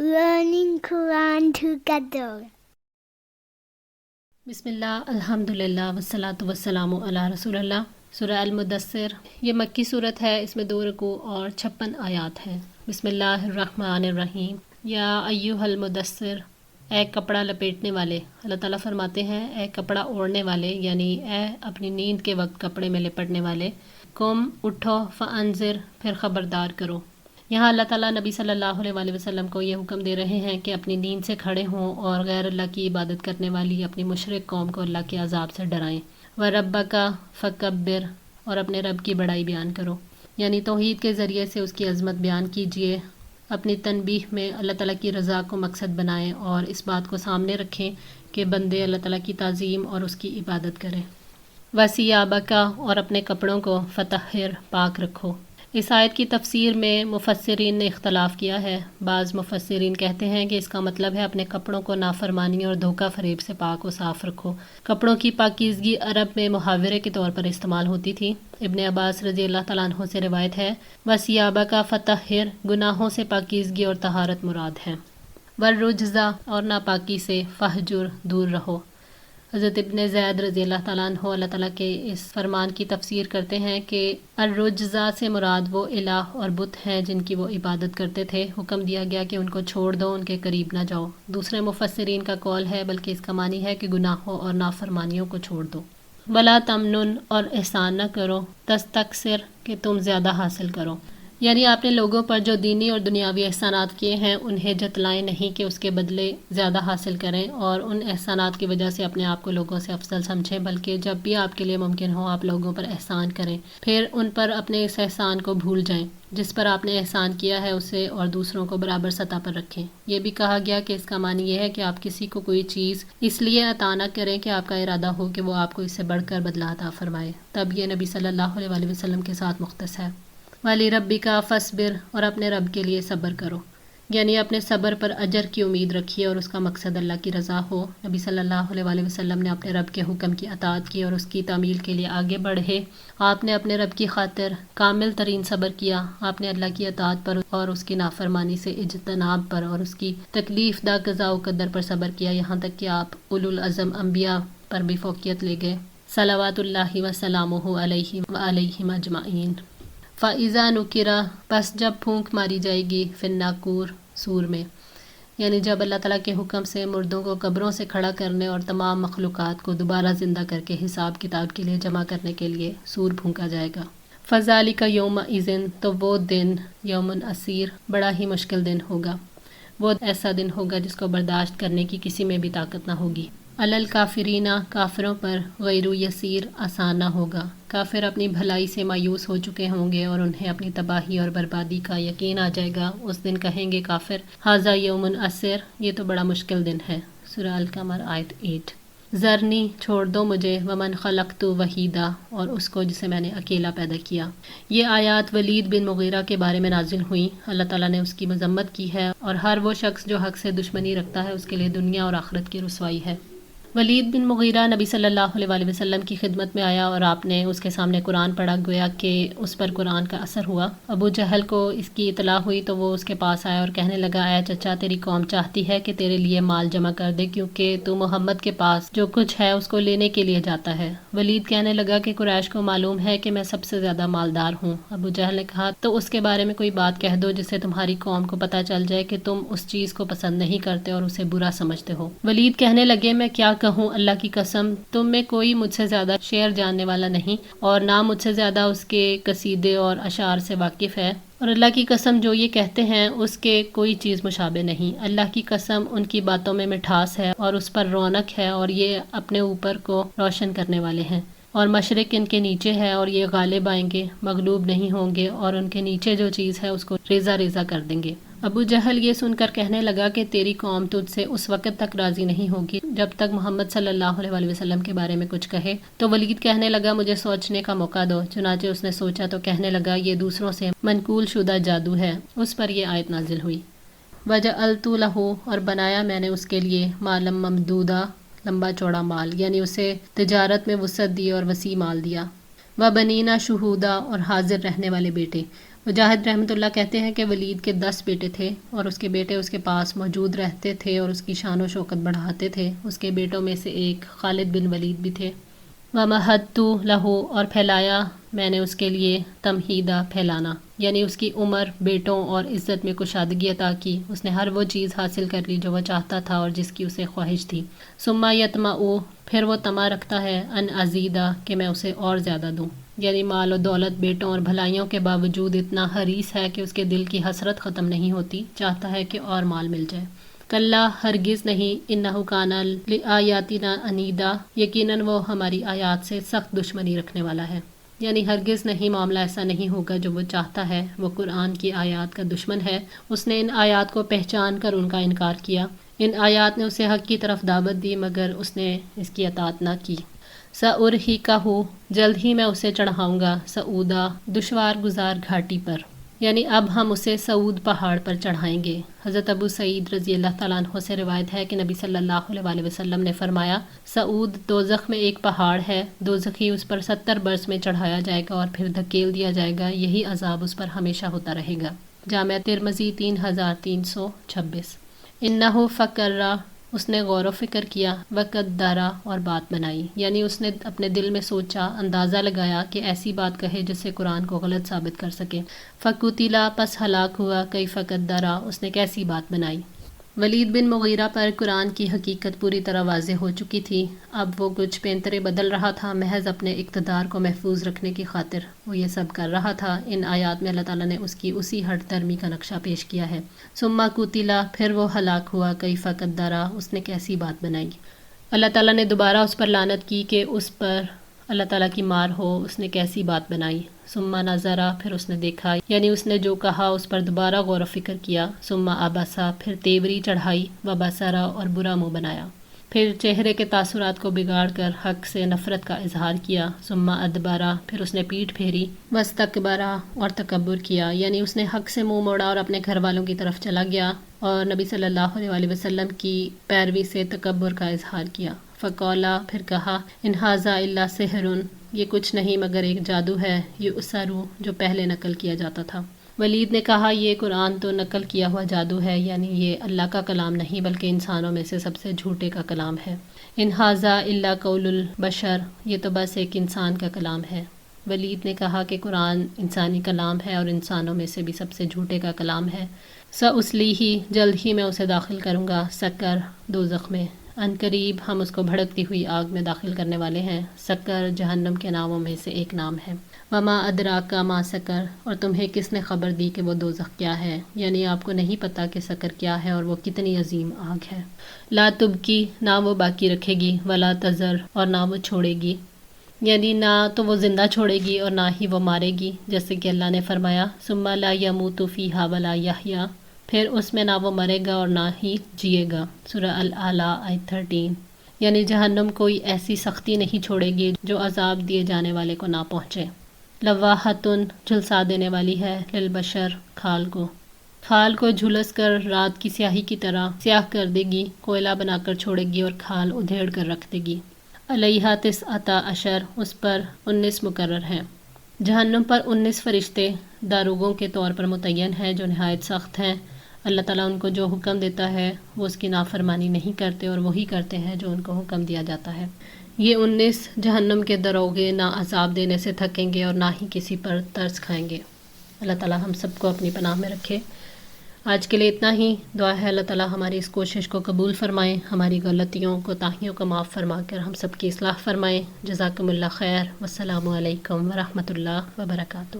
learning Quran together. بسم اللہ الحمدللہ والصلاۃ والسلام علی رسول اللہ۔ سورہ المدثر یہ مکی صورت ہے، اس میں 2 رکوع اور 56 آیات ہیں۔ بسم اللہ الرحمن الرحیم۔ یا ایھا المدثر، اے کپڑا لپیٹنے والے۔ اللہ تعالیٰ فرماتے ہیں اے کپڑا اوڑھنے والے، یعنی اے اپنی نیند کے وقت کپڑے میں لپٹنے والے۔ قم، اٹھو، فانذر، پھر خبردار کرو۔ یہاں اللہ تعالیٰ نبی صلی اللہ علیہ وسلم کو یہ حکم دے رہے ہیں کہ اپنی نیند سے کھڑے ہوں اور غیر اللہ کی عبادت کرنے والی اپنی مشرک قوم کو اللہ کے عذاب سے ڈرائیں۔ وَرَبَّكَ فَكَبِّرْ، اور اپنے رب کی بڑائی بیان کرو، یعنی توحید کے ذریعے سے اس کی عظمت بیان کیجیے۔ اپنی تنبیہ میں اللہ تعالیٰ کی رضا کو مقصد بنائیں اور اس بات کو سامنے رکھیں کہ بندے اللہ تعالیٰ کی تعظیم اور اس کی عبادت کریں۔ وَثِيَابَكَ، اور اپنے کپڑوں کو فطہر، پاک رکھو۔ اس آیت کی تفسیر میں مفسرین نے اختلاف کیا ہے۔ بعض مفسرین کہتے ہیں کہ اس کا مطلب ہے اپنے کپڑوں کو نافرمانی اور دھوکہ فریب سے پاک و صاف رکھو۔ کپڑوں کی پاکیزگی عرب میں محاورے کے طور پر استعمال ہوتی تھی۔ ابن عباس رضی اللہ تعالیٰ عنہ سے روایت ہے وَثِيَابَكَ فَطَہِّرْ، گناہوں سے پاکیزگی اور طہارت مراد ہے۔ وَالرُّجْزَ، اور ناپاکی سے فَاہْجُرْ، دور رہو۔ حضرت ابن زید رضی اللہ تعالیٰ عنہ اللہ تعالیٰ کے اس فرمان کی تفسیر کرتے ہیں کہ الرجزہ سے مراد وہ الہ اور بت ہیں جن کی وہ عبادت کرتے تھے۔ حکم دیا گیا کہ ان کو چھوڑ دو، ان کے قریب نہ جاؤ۔ دوسرے مفسرین کا قول ہے بلکہ اس کا معنی ہے کہ گناہوں اور نافرمانیوں کو چھوڑ دو۔ ولا تمنن، اور احسان نہ کرو، تستکثر، کہ تم زیادہ حاصل کرو، یعنی آپ نے لوگوں پر جو دینی اور دنیاوی احسانات کیے ہیں انہیں جتلائیں نہیں کہ اس کے بدلے زیادہ حاصل کریں، اور ان احسانات کی وجہ سے اپنے آپ کو لوگوں سے افضل سمجھیں، بلکہ جب بھی آپ کے لیے ممکن ہو آپ لوگوں پر احسان کریں، پھر ان پر اپنے اس احسان کو بھول جائیں جس پر آپ نے احسان کیا ہے اسے، اور دوسروں کو برابر سطح پر رکھیں۔ یہ بھی کہا گیا کہ اس کا معنی یہ ہے کہ آپ کسی کو کوئی چیز اس لیے عطا نہ کریں کہ آپ کا ارادہ ہو کہ وہ آپ کو اس سے بڑھ کر بدلہ عطا فرمائے، تب یہ نبی صلی اللہ علیہ وسلم کے ساتھ مختص ہے۔ وَلِرَبِّكَ فَاصْبِرْ، اور اپنے رب کے لیے صبر کرو، یعنی اپنے صبر پر اجر کی امید رکھیے اور اس کا مقصد اللہ کی رضا ہو۔ نبی صلی اللہ علیہ وسلم نے اپنے رب کے حکم کی اطاعت کی اور اس کی تعمیل کے لیے آگے بڑھے۔ آپ نے اپنے رب کی خاطر کامل ترین صبر کیا۔ آپ نے اللہ کی اطاعت پر اور اس کی نافرمانی سے اجتناب پر اور اس کی تکلیف دہ قضاء و قدر پر صبر کیا، یہاں تک کہ آپ اولو العزم انبیاء پر بھی فوقیت لے گئے، صلوات اللہ وسلامہ علیہ وعلیہم اجمعین۔ فَإِذَا نُقِرَ، پس جب پھونک ماری جائے گی، فِي النَّاقُورِ، سور میں، یعنی جب اللہ تعالیٰ کے حکم سے مردوں کو قبروں سے کھڑا کرنے اور تمام مخلوقات کو دوبارہ زندہ کر کے حساب کتاب کے لیے جمع کرنے کے لیے سور پھونکا جائے گا۔ فَذَلِكَ يَوْمَئِذٍ، تو وہ دن، یوم عسیر، بڑا ہی مشکل دن ہوگا۔ وہ ایسا دن ہوگا جس کو برداشت کرنے کی کسی میں بھی طاقت نہ ہوگی۔ علی الکافرین، کافروں پر، غیر یسیر، آسان نہ ہوگا۔ کافر اپنی بھلائی سے مایوس ہو چکے ہوں گے اور انہیں اپنی تباہی اور بربادی کا یقین آ جائے گا۔ اس دن کہیں گے کافر ھذا یوم عسیر، یہ تو بڑا مشکل دن ہے۔ سورہ القمر آیت 8۔ ذرنی، چھوڑ دو مجھے، ومن خلقت وحیدا، اور اس کو جسے میں نے اکیلا پیدا کیا۔ یہ آیات ولید بن مغیرہ کے بارے میں نازل ہوئیں۔ اللہ تعالیٰ نے اس کی مذمت کی ہے اور ہر وہ شخص جو حق سے دشمنی رکھتا ہے اس کے لیے دنیا اور آخرت کی رسوائی ہے۔ ولید بن مغیرہ نبی صلی اللہ علیہ وسلم کی خدمت میں آیا اور آپ نے اس کے سامنے قرآن پڑھا، گویا کہ اس پر قرآن کا اثر ہوا۔ ابو جہل کو اس کی اطلاع ہوئی تو وہ اس کے پاس آیا اور کہنے لگا اے چچا، تیری قوم چاہتی ہے کہ تیرے لیے مال جمع کر دے کیونکہ تو محمد کے پاس جو کچھ ہے اس کو لینے کے لیے جاتا ہے۔ ولید کہنے لگا کہ قریش کو معلوم ہے کہ میں سب سے زیادہ مالدار ہوں۔ ابو جہل نے کہا تو اس کے بارے میں کوئی بات کہہ دو جس سے تمہاری قوم کو پتہ چل جائے کہ تم اس چیز کو پسند نہیں کرتے اور اسے برا سمجھتے ہو۔ ولید کہنے لگے میں کیا کہوں، اللہ کی قسم تم میں کوئی مجھ سے زیادہ شعر جاننے والا نہیں اور نہ مجھ سے زیادہ اس کے قصیدے اور اشعار سے واقف ہے، اور اللہ کی قسم جو یہ کہتے ہیں اس کے کوئی چیز مشابہ نہیں۔ اللہ کی قسم ان کی باتوں میں مٹھاس ہے اور اس پر رونق ہے اور یہ اپنے اوپر کو روشن کرنے والے ہیں، اور مشرق ان کے نیچے ہے اور یہ غالب آئیں گے، مغلوب نہیں ہوں گے، اور ان کے نیچے جو چیز ہے اس کو ریزہ ریزہ کر دیں گے۔ ابو جہل یہ سن کر کہنے لگا کہ تیری قوم تجھ سے اس وقت تک راضی نہیں ہوگی جب تک محمد صلی اللہ علیہ وسلم کے بارے میں کچھ کہے۔ تو ولید کہنے لگا مجھے سوچنے کا موقع دو۔ چنانچہ اس نے سوچا تو کہنے لگا یہ دوسروں سے منقول شدہ جادو ہے۔ اس پر یہ آیت نازل ہوئی وَجَعَلْتُ لَهُ، اور بنایا میں نے اس کے لیے مَالًا مَمْدُودًا، لمبا چوڑا مال، یعنی اسے تجارت میں وسعت دی اور وسیع مال دیا۔ وَبَنِینَ شُہُودًا، اور حاضر رہنے والے بیٹے۔ مجاہد رحمۃ اللہ کہتے ہیں کہ ولید کے 10 بیٹے تھے اور اس کے بیٹے اس کے پاس موجود رہتے تھے اور اس کی شان و شوکت بڑھاتے تھے۔ اس کے بیٹوں میں سے ایک خالد بن ولید بھی تھے۔ وَمَهَدتُّ لَهُ، اور پھیلایا میں نے اس کے لیے، تمہیدہ پھیلانا، یعنی اس کی عمر، بیٹوں اور عزت میں کشادگی عطا کی۔ اس نے ہر وہ چیز حاصل کر لی جو وہ چاہتا تھا اور جس کی اسے خواہش تھی۔ ثم یطمع، پھر وہ طمع رکھتا ہے، ان ازیدہ، کہ میں اسے اور زیادہ دوں، یعنی مال و دولت، بیٹوں اور بھلائیوں کے باوجود اتنا حریص ہے کہ اس کے دل کی حسرت ختم نہیں ہوتی، چاہتا ہے کہ اور مال مل جائے۔ کلا، ہرگز نہیں، انہ کان لآیاتنا عنیدا، یقیناً وہ ہماری آیات سے سخت دشمنی رکھنے والا ہے، یعنی ہرگز نہیں، معاملہ ایسا نہیں ہوگا جو وہ چاہتا ہے۔ وہ قرآن کی آیات کا دشمن ہے، اس نے ان آیات کو پہچان کر ان کا انکار کیا۔ ان آیات نے اسے حق کی طرف دعوت دی مگر اس نے اس کی اطاعت نہ کی۔ سأرہقہ، جلد ہی میں اسے چڑھاؤں گا، سعودا، دشوار گزار گھاٹی پر، یعنی اب ہم اسے سعود پہاڑ پر چڑھائیں گے۔ حضرت ابو سعید رضی اللہ تعالیٰ عنہ سے روایت ہے کہ نبی صلی اللہ علیہ وسلم نے فرمایا، سعود دوزخ میں ایک پہاڑ ہے، دوزخی اس پر 70 برس میں چڑھایا جائے گا اور پھر دھکیل دیا جائے گا، یہی عذاب اس پر ہمیشہ ہوتا رہے گا۔ جامع ترمذی 3326۔ انہ فکرہ، اس نے غور و فکر کیا، وقدرہ، اور بات بنائی، یعنی اس نے اپنے دل میں سوچا، اندازہ لگایا کہ ایسی بات کہے جس سے قرآن کو غلط ثابت کر سکے۔ فقتل، پس ہلاک ہوا، کیف قدرہ، اس نے کیسی بات بنائی۔ ولید بن مغیرہ پر قرآن کی حقیقت پوری طرح واضح ہو چکی تھی، اب وہ کچھ پینترے بدل رہا تھا، محض اپنے اقتدار کو محفوظ رکھنے کی خاطر وہ یہ سب کر رہا تھا۔ ان آیات میں اللہ تعالیٰ نے اس کی اسی ہٹ درمی کا نقشہ پیش کیا ہے۔ ثم قتل، پھر وہ ہلاک ہوا، کیف قدرہ، اس نے کیسی بات بنائی۔ اللہ تعالیٰ نے دوبارہ اس پر لعنت کی کہ اس پر اللہ تعالیٰ کی مار ہو، اس نے کیسی بات بنائی۔ ثم نظرہ، پھر اس نے دیکھا، یعنی اس نے جو کہا اس پر دوبارہ غور و فکر کیا۔ ثم عبسہ، پھر تیوری چڑھائی، وبصرہ، اور برا منہ بنایا، پھر چہرے کے تاثرات کو بگاڑ کر حق سے نفرت کا اظہار کیا۔ ثم ادبرہ، پھر اس نے پیٹھ پھیری، واستکبرہ، اور تکبر کیا، یعنی اس نے حق سے منہ موڑا اور اپنے گھر والوں کی طرف چلا گیا اور نبی صلی اللہ علیہ وسلم کی پیروی سے تکبر کا اظہار کیا۔ فقولا، پھر کہا، ان ھذا الا سحر، یہ کچھ نہیں مگر ایک جادو ہے، یؤثر، جو پہلے نقل کیا جاتا تھا۔ ولید نے کہا، یہ قرآن تو نقل کیا ہوا جادو ہے، یعنی یہ اللہ کا کلام نہیں بلکہ انسانوں میں سے سب سے جھوٹے کا کلام ہے۔ ان ھذا الا قول البشر، یہ تو بس ایک انسان کا کلام ہے۔ ولید نے کہا کہ قرآن انسانی کلام ہے اور انسانوں میں سے بھی سب سے جھوٹے کا کلام ہے۔ سأصلیہ، جلد ہی میں اسے داخل کروں گا، سقر، دوزخ میں، ان قریب ہم اس کو بھڑکتی ہوئی آگ میں داخل کرنے والے ہیں۔ سقر جہنم کے ناموں میں سے ایک نام ہے۔ وما ادراک ما سقر، اور تمہیں کس نے خبر دی کہ وہ دوزخ کیا ہے، یعنی آپ کو نہیں پتہ کہ سقر کیا ہے اور وہ کتنی عظیم آگ ہے۔ لا تبکی، نہ وہ باقی رکھے گی، ولا تذر، اور نہ وہ چھوڑے گی، یعنی نہ تو وہ زندہ چھوڑے گی اور نہ ہی وہ مارے گی، جیسے کہ اللہ نے فرمایا، ثم لا یموت فیہا ولا یحییٰ، پھر اس میں نہ وہ مرے گا اور نہ ہی جیے گا۔ سورہ الاعلیٰ آیت 13، یعنی جہنم کوئی ایسی سختی نہیں چھوڑے گی جو عذاب دیے جانے والے کو نہ پہنچے۔ لواحتن، جھلسا دینے والی ہے، للبشر، کھال کو جھلس کر رات کی سیاہی کی طرح سیاہ کر دے گی، کوئلہ بنا کر چھوڑے گی اور کھال ادھیڑ کر رکھ دے گی۔ علیہا 19، اس پر 19 مقرر ہیں۔ جہنم پر 19 فرشتے داروغوں کے طور پر متعین ہیں جو نہایت سخت ہیں۔ اللہ تعالیٰ ان کو جو حکم دیتا ہے وہ اس کی نافرمانی نہیں کرتے اور وہی کرتے ہیں جو ان کو حکم دیا جاتا ہے۔ یہ 19 جہنم کے داروغے نہ عذاب دینے سے تھکیں گے اور نہ ہی کسی پر ترس کھائیں گے۔ اللہ تعالیٰ ہم سب کو اپنی پناہ میں رکھے۔ آج کے لیے اتنا ہی، دعا ہے اللہ تعالیٰ ہماری اس کوشش کو قبول فرمائیں، ہماری غلطیوں کوتاہیوں کو معاف فرما کر ہم سب کی اصلاح فرمائیں۔ جزاکم اللہ خیر، والسلام علیکم ورحمۃ اللہ وبرکاتہ۔